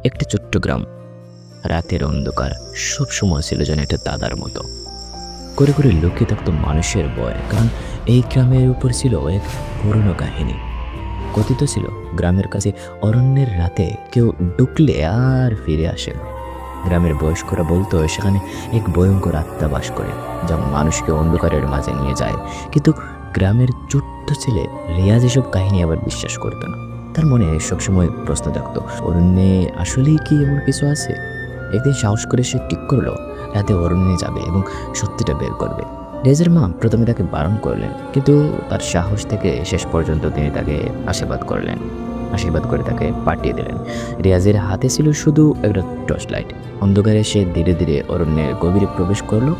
একটা ছোট্ট গ্রাম। রাতের অন্ধকার সবসময় ছিল যেন একটা দাদার মতো। করে করে লুকিয়ে থাকতো মানুষের ভয়, কারণ এই গ্রামের উপর ছিল এক পুরনো কাহিনী। কথিত ছিল গ্রামের কাছে অরণ্যের রাতে কেউ ঢুকলে আর ফিরে আসে না। গ্রামের বয়স্করা বলতো সেখানে এক ভয়ঙ্কর আত্মা বাস করে, যা মানুষকে অন্ধকারের মাঝে নিয়ে যায়। কিন্তু গ্রামের ছোট্ট ছেলে রিয়াজ এসব কাহিনী আবার বিশ্বাস করতো না। তার মনে সবসময় প্রশ্ন থাকতো, অরণ্যে আসলেই কি এমন কিছু আছে? একদিন সাহস করে সে ঠিক করলো রাতে অরণ্যে যাবে এবং সত্যিটা বের করবে। রিয়াজের মা প্রথমে তাকে বারণ করলেন, কিন্তু তার সাহস থেকে শেষ পর্যন্ত তিনি তাকে আশীর্বাদ করে তাকে পাঠিয়ে দিলেন। রিয়াজের হাতে ছিল শুধু একটা টর্চ লাইট। অন্ধকারে সে ধীরে ধীরে অরণ্যের গভীরে প্রবেশ করলো।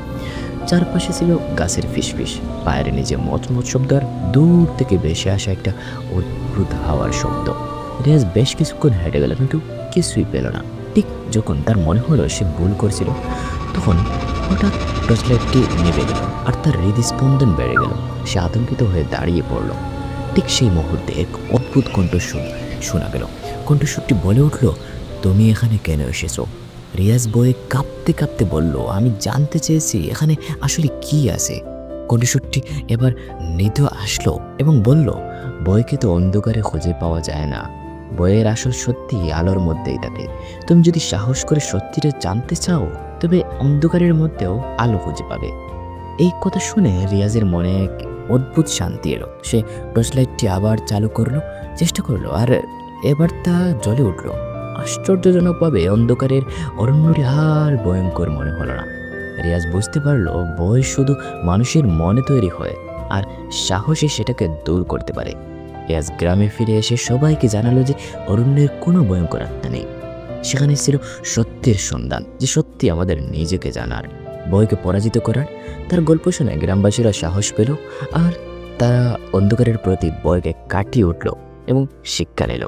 চারপাশে ছিল গাছের ফিসফিস, পায়ের নিচে মচমচ শব্দ, আর দূর থেকে ভেসে আসা একটা অদ্ভুত হাওয়ার শব্দ। রিয়াজ বেশ কিছুক্ষণ হেঁটে গেল, কিন্তু কিছুই পেল না। ঠিক যখন তার মনে হলো সে ভুল করছিল, তখন হঠাৎ টর্চ লাইটটি নেভে গেল আর তার হৃদস্পন্দন বেড়ে গেল। সে আতঙ্কিত হয়ে দাঁড়িয়ে পড়ল। ঠিক সেই মুহূর্তে এক অদ্ভুত কণ্ঠস্বর শোনা গেল। কণ্ঠস্বরটি বলে উঠল, তুমি এখানে কেন এসেছো? রিয়াজ বয়ে কাঁপতে কাঁপতে বলল, আমি জানতে চেয়েছি এখানে আসলে কি আছে। কণ্ঠস্বরটি এবার মৃদু আসলো এবং বলল, বইকে তো অন্ধকারে খুঁজে পাওয়া যায় না, বইয়ের আসল সত্যি আলোর মধ্যেই থাকে। তুমি যদি সাহস করে সত্যিটা জানতে চাও, তবে অন্ধকারের মধ্যেও আলো খুঁজে পাবে। এই কথা শুনে রিয়াজের মনে এক অদ্ভুত শান্তি এলো। সে টর্চ লাইটটি আবার চালু করলো, চেষ্টা করলো, আর এবার তা জ্বলে উঠলো। আশ্চর্যজনকভাবে অন্ধকারের অরণ্যটি আর ভয়ঙ্কর মনে হলো না। রিয়াজ বুঝতে পারলো ভয় শুধু মানুষের মনে তৈরি হয়, আর সাহসে সেটাকে দূর করতে পারে। রিয়াজ গ্রামে ফিরে এসে সবাইকে জানালো যে অরণ্যের কোনো ভয়ঙ্কর আত্মা নেই। সেখানে ছিল সত্যের সন্ধান, যে সত্যি আমাদের নিজেকে জানার, ভয়কে পরাজিত করার। তার গল্প শুনে গ্রামবাসীরা সাহস পেল, আর তারা অন্ধকারের প্রতি ভয়কে কাটিয়ে উঠল এবং শিক্ষা নিল।